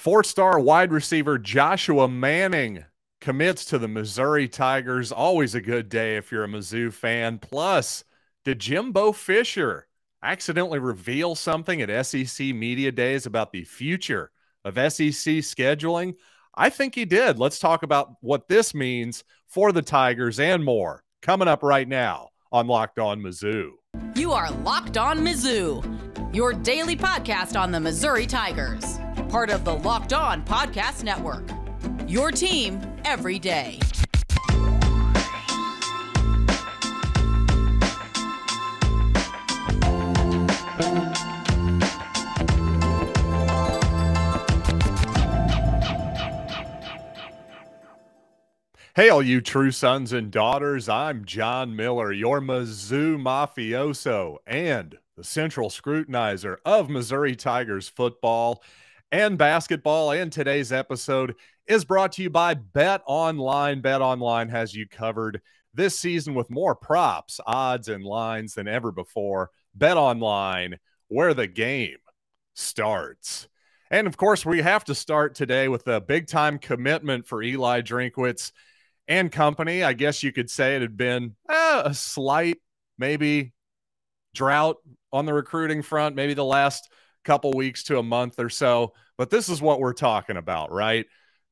Four-star wide receiver Joshua Manning commits to the Missouri Tigers. Always a good day if you're a Mizzou fan. Plus, did Jimbo Fisher accidentally reveal something at SEC Media Days about the future of SEC scheduling? I think he did. Let's talk about what this means for the Tigers and more. Coming up right now on Locked On Mizzou. You are Locked On Mizzou, your daily podcast on the Missouri Tigers. Part of the Locked On Podcast Network. Your team every day. Hey, all you true sons and daughters, I'm John Miller, your Mizzou mafioso and the central scrutinizer of Missouri Tigers football and basketball. And today's episode is brought to you by BetOnline. BetOnline has you covered this season with more props, odds, and lines than ever before. BetOnline, where the game starts. And, of course, we have to start today with a big-time commitment for Eli Drinkwitz and company. I guess you could say it had been a slight, maybe, drought on the recruiting front, maybe the last couple weeks to a month or so. But this is what we're talking about, right?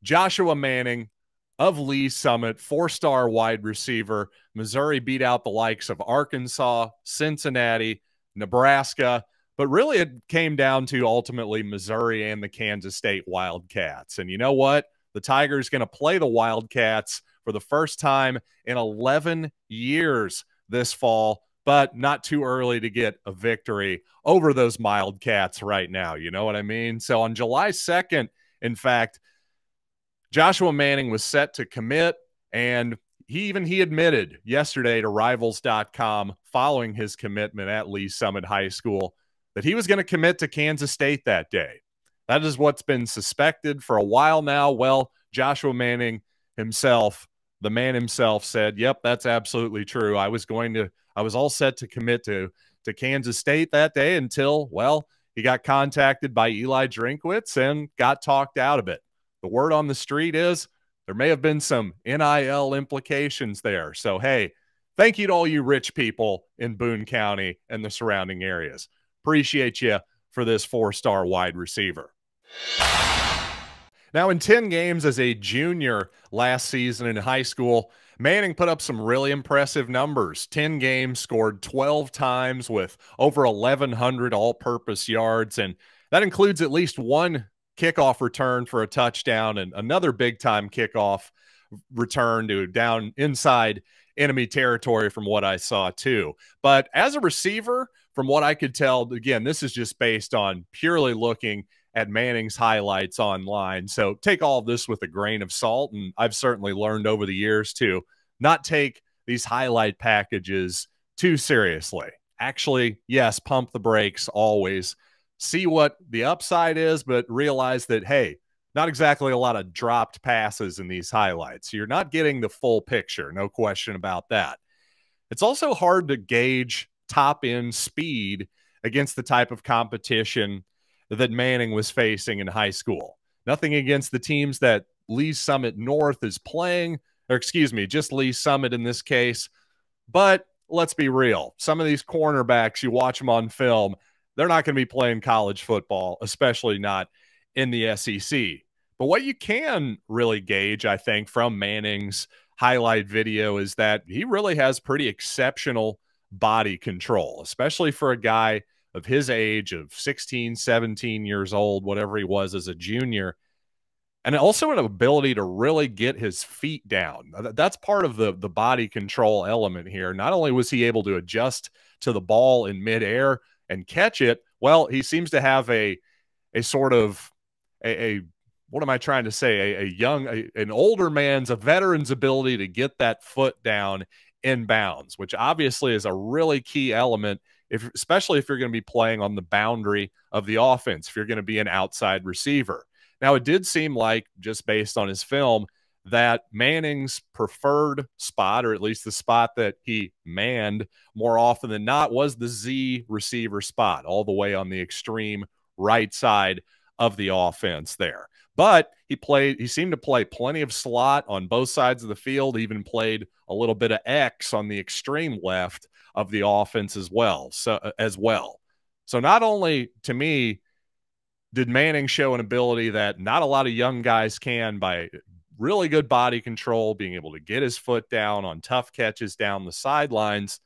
Joshua Manning of Lee Summit, four-star wide receiver. Missouri beat out the likes of Arkansas, Cincinnati, Nebraska. But really it came down to ultimately Missouri and the Kansas State Wildcats. And you know what? The Tigers going to play the Wildcats for the first time in 11 years this fall, but not too early to get a victory over those Wildcats right now. You know what I mean? So on July 2nd, in fact, Joshua Manning was set to commit, and he admitted yesterday to Rivals.com following his commitment at Lee Summit High School that he was going to commit to Kansas State that day. That is what's been suspected for a while now. Well, Joshua Manning himself, the man himself, said, yep, that's absolutely true. I was all set to commit to Kansas State that day until, well, he got contacted by Eli Drinkwitz and got talked out of it. The word on the street is there may have been some NIL implications there. So, hey, thank you to all you rich people in Boone County and the surrounding areas. Appreciate you for this four-star wide receiver. Now, in 10 games as a junior last season in high school, Manning put up some really impressive numbers. 10 games, scored 12 times with over 1,100 all-purpose yards, and that includes at least one kickoff return for a touchdown and another big-time kickoff return to down inside enemy territory from what I saw too. But as a receiver, from what I could tell, again, this is just based on purely looking at Manning's highlights online. So take all of this with a grain of salt. And I've certainly learned over the years to not take these highlight packages too seriously. Actually, yes, pump the brakes always. See what the upside is, but realize that, hey, not exactly a lot of dropped passes in these highlights. You're not getting the full picture, no question about that. It's also hard to gauge top-end speed against the type of competition that Manning was facing in high school. Nothing against the teams that Lee Summit North is playing, or excuse me, just Lee Summit in this case. But let's be real. Some of these cornerbacks, you watch them on film, they're not going to be playing college football, especially not in the SEC. But what you can really gauge, I think, from Manning's highlight video is that he really has pretty exceptional body control, especially for a guy of his age of 16, 17 years old, whatever he was as a junior, and also an ability to really get his feet down. That's part of the body control element here. Not only was he able to adjust to the ball in midair and catch it, well, he seems to have a sort of what am I trying to say? An older man's, a veteran's ability to get that foot down in bounds, which obviously is a really key element, especially if you're going to be playing on the boundary of the offense, if you're going to be an outside receiver. Now, it did seem like, just based on his film, that Manning's preferred spot, or at least the spot that he manned more often than not, was the Z receiver spot, all the way on the extreme right side of the offense there. But he seemed to play plenty of slot on both sides of the field, even played a little bit of X on the extreme left of the offense as well. So not only, to me, did Manning show an ability that not a lot of young guys can by really good body control, being able to get his foot down on tough catches down the sidelines,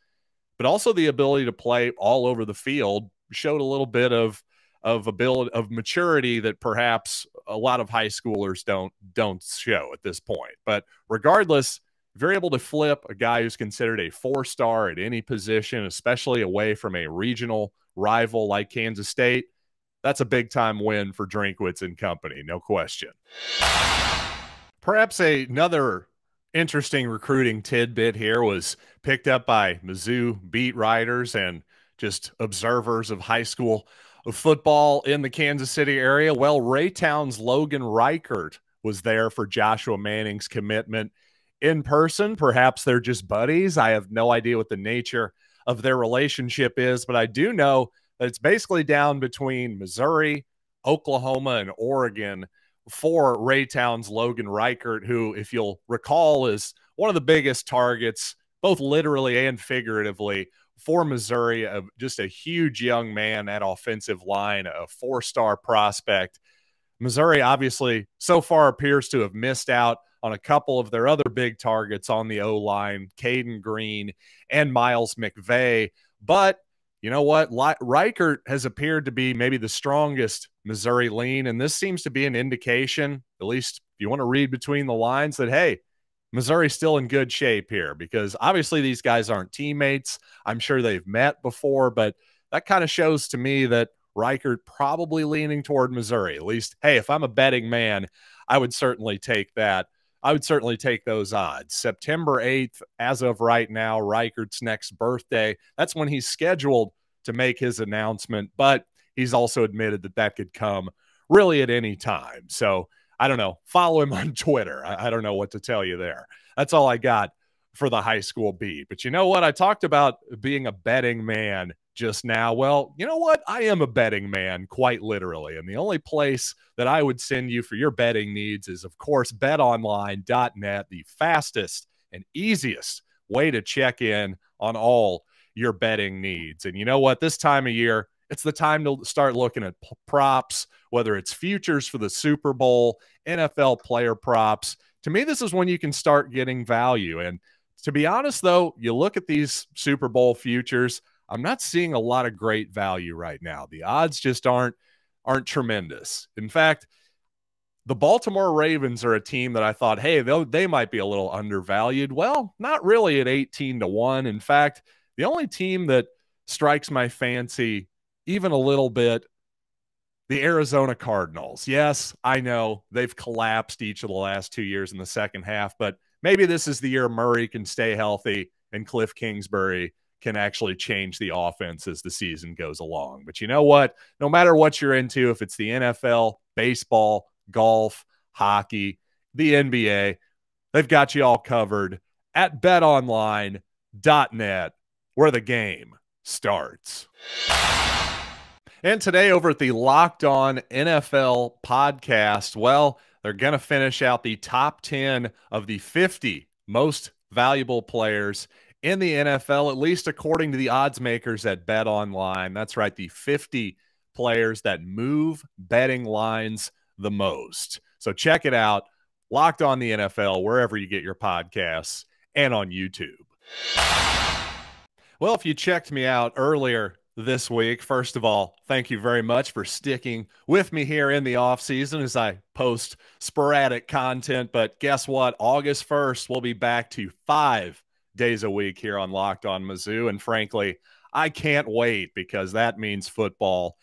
but also the ability to play all over the field, showed a little bit of ability, of maturity that perhaps a lot of high schoolers don't show at this point. But regardless, if you're able to flip a guy who's considered a 4-star at any position, especially away from a regional rival like Kansas State, that's a big-time win for Drinkwitz and company, no question. Perhaps another interesting recruiting tidbit here was picked up by Mizzou beat writers and just observers of high school football in the Kansas City area. Well, Raytown's Logan Reichert was there for Joshua Manning's commitment in person. Perhaps they're just buddies. I have no idea what the nature of their relationship is, but I do know that it's basically down between Missouri, Oklahoma, and Oregon for Raytown's Logan Reichert, who, if you'll recall, is one of the biggest targets, both literally and figuratively, for Missouri. Just a huge young man at offensive line, a 4-star prospect. Missouri obviously so far appears to have missed out on a couple of their other big targets on the O-line, Caden Green and Miles McVay. But you know what? Reichert has appeared to be maybe the strongest Missouri lean, and this seems to be an indication, at least if you want to read between the lines, that, hey, Missouri's still in good shape here, because obviously these guys aren't teammates. I'm sure they've met before, but that kind of shows to me that Reichert probably leaning toward Missouri. At least, hey, if I'm a betting man, I would certainly take that. I would certainly take those odds. September 8th, as of right now, Reichert's next birthday. That's when he's scheduled to make his announcement, but he's also admitted that that could come really at any time. So I don't know. Follow him on Twitter. I don't know what to tell you there. That's all I got for the high school beat. But you know what? I talked about being a betting man just now. Well, you know what? I am a betting man, quite literally. And the only place that I would send you for your betting needs is, of course, betonline.net, the fastest and easiest way to check in on all your betting needs. And you know what? This time of year, it's the time to start looking at props, whether it's futures for the Super Bowl, NFL player props. To me, this is when you can start getting value. And to be honest, though, you look at these Super Bowl futures, I'm not seeing a lot of great value right now. The odds just aren't tremendous. In fact, the Baltimore Ravens are a team that I thought, hey, they might be a little undervalued. Well, not really at 18-1. In fact, the only team that strikes my fancy even a little bit, the Arizona Cardinals. Yes, I know they've collapsed each of the last 2 years in the second half, but maybe this is the year Murray can stay healthy and Cliff Kingsbury can actually change the offense as the season goes along. But you know what? No matter what you're into, if it's the NFL, baseball, golf, hockey, the NBA, they've got you all covered at betonline.net, where the game starts. And today over at the Locked On NFL podcast, well, they're going to finish out the top 10 of the 50 most valuable players in the NFL, at least according to the odds makers at BetOnline. That's right, the 50 players that move betting lines the most. So check it out, Locked On the NFL, wherever you get your podcasts, and on YouTube. Well, if you checked me out earlier this week, first of all, thank you very much for sticking with me here in the off season as I post sporadic content. But guess what? August 1st, we'll be back to 5 days a week here on Locked On Mizzou. And frankly, I can't wait, because that means football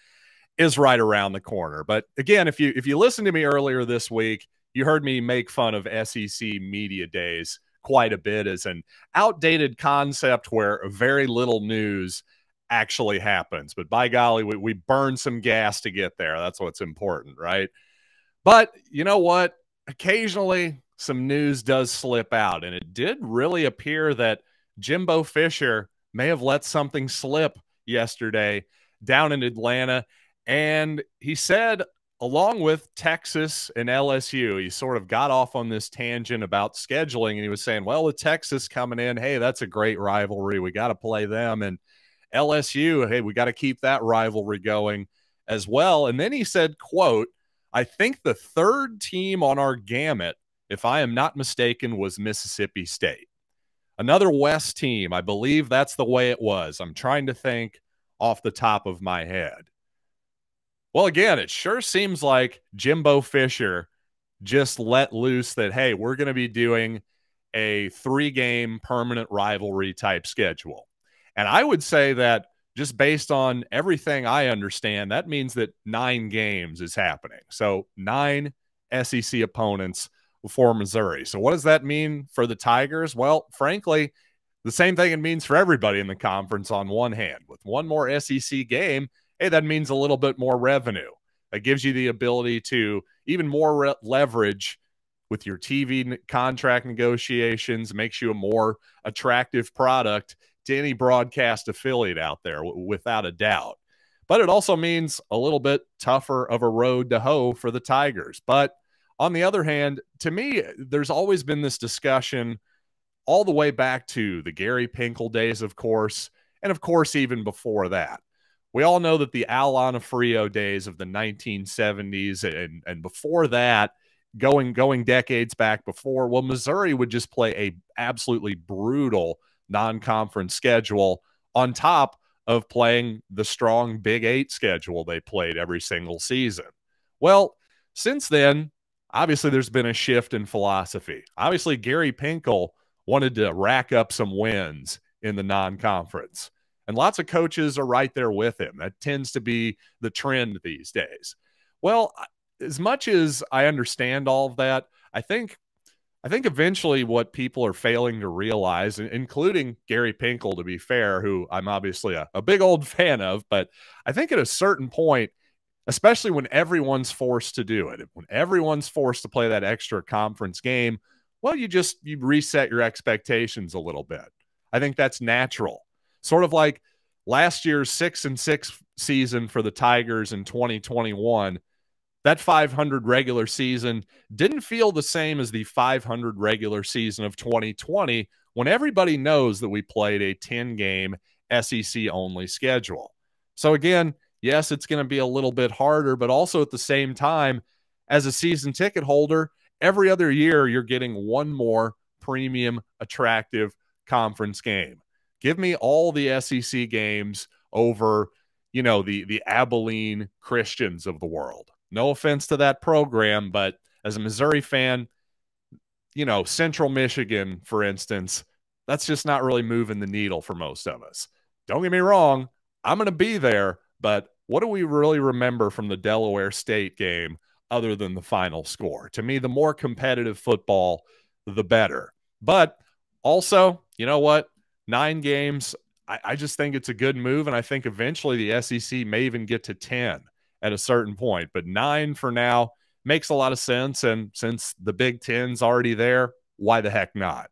is right around the corner. But again, if you listened to me earlier this week, you heard me make fun of SEC Media Days quite a bit as an outdated concept where very little news actually happens. But by golly, we burn some gas to get there. That's what's important, right? But you know what? Occasionally, some news does slip out, and it did really appear that Jimbo Fisher may have let something slip yesterday down in Atlanta. And he said along with Texas and LSU, he sort of got off on this tangent about scheduling, and he was saying, well, with Texas coming in, hey, that's a great rivalry. We got to play them. And LSU, hey, we got to keep that rivalry going as well. And then he said, quote, I think the third team on our gamut, if I am not mistaken, was Mississippi State. Another West team, I believe that's the way it was. I'm trying to think off the top of my head. Well, again, it sure seems like Jimbo Fisher just let loose that, hey, we're going to be doing a 3-game permanent rivalry type schedule. And I would say that just based on everything I understand, that means that 9 games is happening. So 9 SEC opponents for Missouri. So what does that mean for the Tigers? Well, frankly, the same thing it means for everybody in the conference on one hand. With one more SEC game, hey, that means a little bit more revenue. That gives you the ability to even more leverage with your TV contract negotiations, makes you a more attractive product to any broadcast affiliate out there, without a doubt. But it also means a little bit tougher of a road to hoe for the Tigers. But on the other hand, to me, there's always been this discussion all the way back to the Gary Pinkel days, of course, and of course, even before that. We all know that the Al Onofrio days of the 1970s and before that, going decades back before, well, Missouri would just play a absolutely brutal non-conference schedule on top of playing the strong Big 8 schedule they played every single season. Well, since then, obviously there's been a shift in philosophy. Obviously, Gary Pinkel wanted to rack up some wins in the non-conference. And lots of coaches are right there with him. That tends to be the trend these days. Well, as much as I understand all of that, I think eventually what people are failing to realize, including Gary Pinkel, to be fair, who I'm obviously a big old fan of, but I think at a certain point, especially when everyone's forced to do it, when everyone's forced to play that extra conference game, well, you reset your expectations a little bit. I think that's natural. Sort of like last year's 6-6 season for the Tigers in 2021, that 500 regular season didn't feel the same as the 500 regular season of 2020 when everybody knows that we played a 10-game SEC-only schedule. So again, yes, it's going to be a little bit harder, but also at the same time, as a season ticket holder, every other year you're getting one more premium, attractive conference game. Give me all the SEC games over, the Abilene Christians of the world. No offense to that program, but as a Missouri fan, Central Michigan, for instance, that's just not really moving the needle for most of us. Don't get me wrong, I'm going to be there, but what do we really remember from the Delaware State game other than the final score? To me, the more competitive football, the better. But also, you know what? 9 games, I just think it's a good move, and I think eventually the SEC may even get to 10 at a certain point. But 9 for now makes a lot of sense, and since the Big Ten's already there, why the heck not?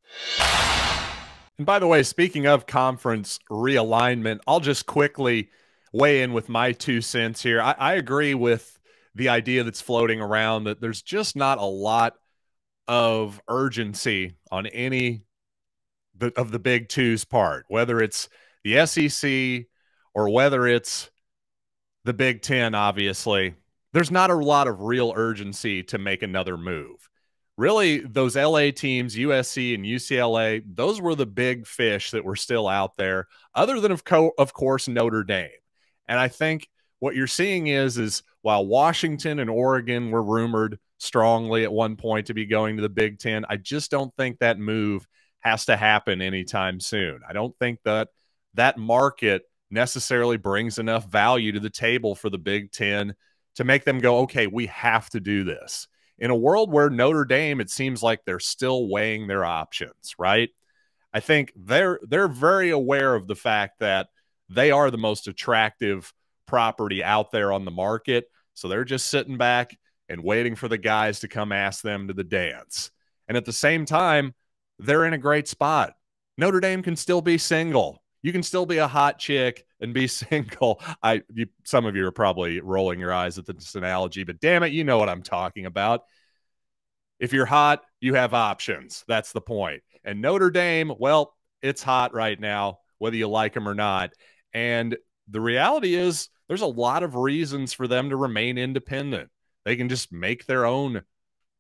And by the way, speaking of conference realignment, I'll just quickly weigh in with my 2 cents here. I agree with the idea that's floating around that there's just not a lot of urgency on any of the Big Two's part, whether it's the SEC or whether it's the Big Ten. Obviously, there's not a lot of real urgency to make another move. Really, those LA teams, USC and UCLA, those were the big fish that were still out there, other than, of course, Notre Dame. And I think what you're seeing is while Washington and Oregon were rumored strongly at one point to be going to the Big Ten, I just don't think that move has to happen anytime soon. I don't think that market necessarily brings enough value to the table for the Big Ten to make them go, okay, we have to do this. In a world where Notre Dame, it seems like they're still weighing their options, right? I think they're very aware of the fact that they are the most attractive property out there on the market. So they're just sitting back and waiting for the guys to come ask them to the dance. And at the same time, they're in a great spot. Notre Dame can still be single. You can still be a hot chick and be single. Some of you are probably rolling your eyes at this analogy, but damn it, you know what I'm talking about. If you're hot, you have options. That's the point. And Notre Dame, well, it's hot right now, whether you like them or not. And the reality is there's a lot of reasons for them to remain independent. They can just make their own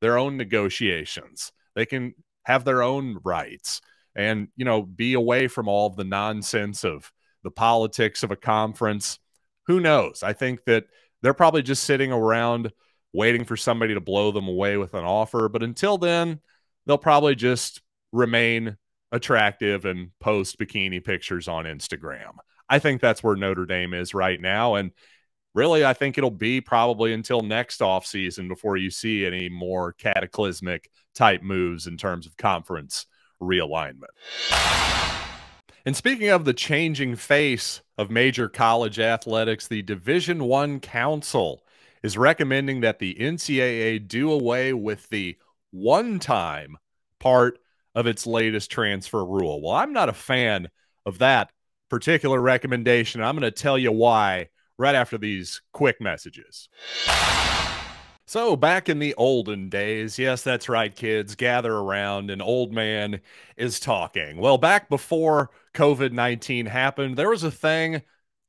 negotiations. They can have their own rights and, be away from all of the nonsense of the politics of a conference. Who knows? I think that they're probably just sitting around waiting for somebody to blow them away with an offer. But until then, they'll probably just remain attractive and post bikini pictures on Instagram. I think that's where Notre Dame is right now. And really, I think it'll be probably until next offseason before you see any more cataclysmic type moves in terms of conference realignment. And speaking of the changing face of major college athletics, the Division I Council is recommending that the NCAA do away with the one-time part of its latest transfer rule. Well, I'm not a fan of that particular recommendation. I'm going to tell you why right after these quick messages. So back in the olden days, yes, that's right, kids, gather around, an old man is talking. Well, back before COVID-19 happened, there was a thing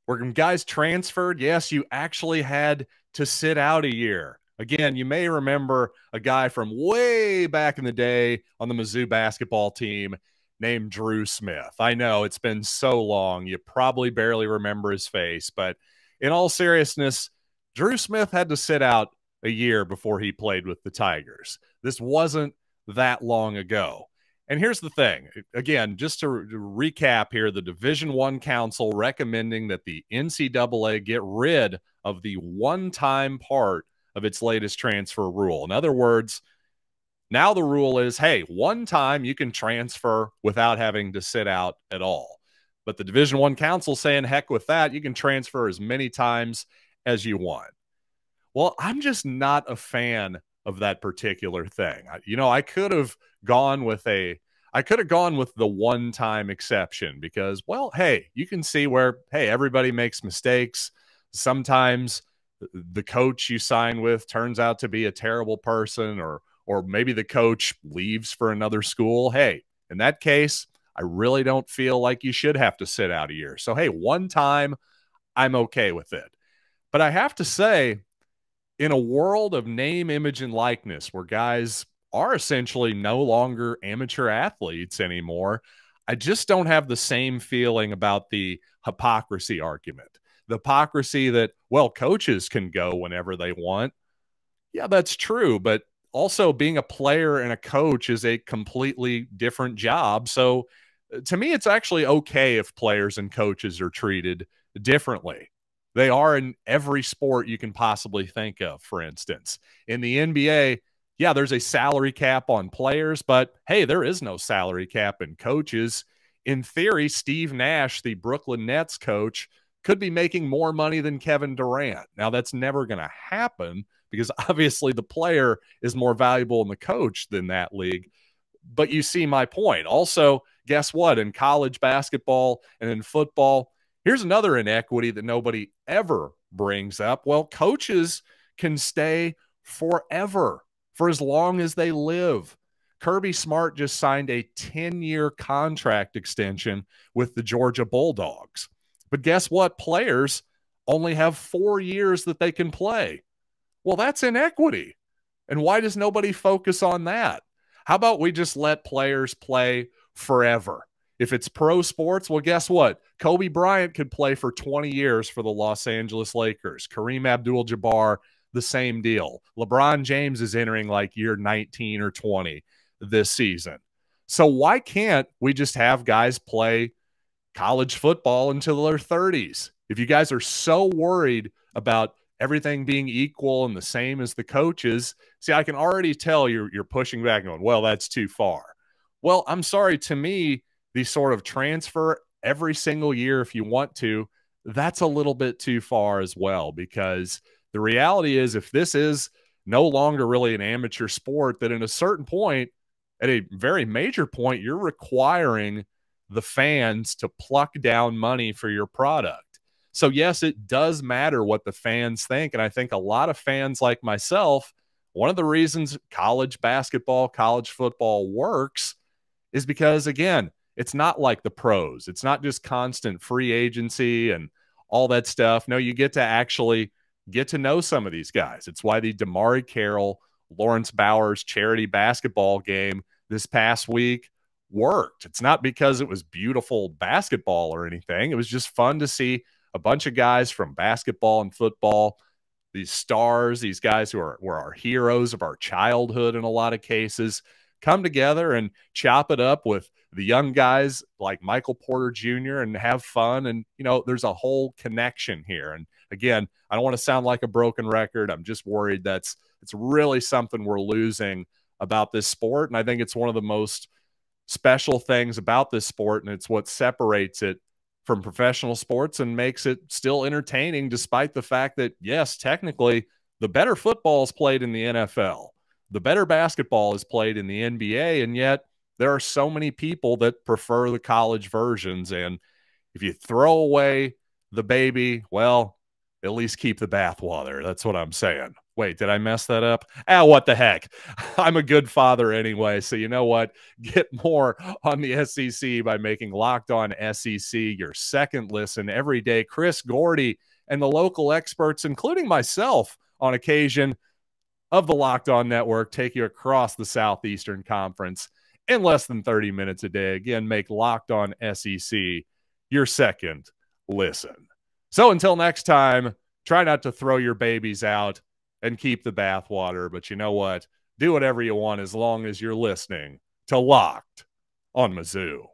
where when guys transferred, yes, you actually had to sit out a year. Again, you may remember a guy from way back in the day on the Mizzou basketball team named Drew Smith. I know it's been so long, you probably barely remember his face, but in all seriousness, Drew Smith had to sit out a year before he played with the Tigers. This wasn't that long ago. And here's the thing. Again, just to recap here, the Division I Council recommending that the NCAA get rid of the one-time part of its latest transfer rule. In other words, now the rule is, hey, one time you can transfer without having to sit out at all. But the Division I Council saying, heck with that, you can transfer as many times as you want. Well, I'm just not a fan of that particular thing. I could have gone with the one-time exception because, well, hey, you can see where, hey, everybody makes mistakes. Sometimes the coach you sign with turns out to be a terrible person, or maybe the coach leaves for another school. Hey, in that case, I really don't feel like you should have to sit out a year. So, hey, one time, I'm okay with it. But I have to say, in a world of name, image, and likeness, where guys are essentially no longer amateur athletes anymore, I just don't have the same feeling about the hypocrisy argument. The hypocrisy that, well, coaches can go whenever they want. Yeah, that's true. But also being a player and a coach is a completely different job. So to me, it's actually okay if players and coaches are treated differently. They are in every sport you can possibly think of, for instance. In the NBA, yeah, there's a salary cap on players, but hey, there is no salary cap in coaches. In theory, Steve Nash, the Brooklyn Nets coach, could be making more money than Kevin Durant. Now, that's never going to happen because obviously the player is more valuable than the coach than that league. But you see my point. Also, guess what? In college basketball and in football, here's another inequity that nobody ever brings up. Well, coaches can stay forever, for as long as they live. Kirby Smart just signed a 10-year contract extension with the Georgia Bulldogs. But guess what? Players only have 4 years that they can play. Well, that's inequity. And why does nobody focus on that? How about we just let players play forever? If it's pro sports, well, guess what? Kobe Bryant could play for 20 years for the Los Angeles Lakers. Kareem Abdul-Jabbar, the same deal. LeBron James is entering like year 19 or 20 this season. So why can't we just have guys play college football until their 30s? If you guys are so worried about everything being equal and the same as the coaches, see, I can already tell you're pushing back and going, well, that's too far. Well, I'm sorry, to me, the sort of transfer every single year if you want to, that's a little bit too far as well, because the reality is if this is no longer really an amateur sport, that at a certain point, at a very major point, you're requiring the fans to pluck down money for your product. So yes, it does matter what the fans think. And I think a lot of fans like myself, one of the reasons college basketball, college football works is because, again, it's not like the pros. It's not just constant free agency and all that stuff. No, you get to actually get to know some of these guys. It's why the Damari Carroll, Lawrence Bowers charity basketball game this past week worked. It's not because it was beautiful basketball or anything. It was just fun to see a bunch of guys from basketball and football, these stars, these guys who were our heroes of our childhood in a lot of cases, come together and chop it up with the young guys like Michael Porter Jr. and have fun. And, you know, there's a whole connection here. And again, I don't want to sound like a broken record. I'm just worried it's really something we're losing about this sport. And I think it's one of the most special things about this sport. And it's what separates it from professional sports and makes it still entertaining, despite the fact that, yes, technically the better football is played in the NFL. The better basketball is played in the NBA, and yet there are so many people that prefer the college versions. And if you throw away the baby, well, at least keep the bathwater. That's what I'm saying. Wait, did I mess that up? What the heck? I'm a good father anyway, so you know what? Get more on the SEC by making Locked On SEC your second listen every day. Chris Gordy and the local experts, including myself on occasion, of the Locked On Network, take you across the Southeastern Conference in less than 30 minutes a day. Again, make Locked On SEC your second listen. So until next time, try not to throw your babies out and keep the bathwater. But you know what? Do whatever you want as long as you're listening to Locked On Mizzou.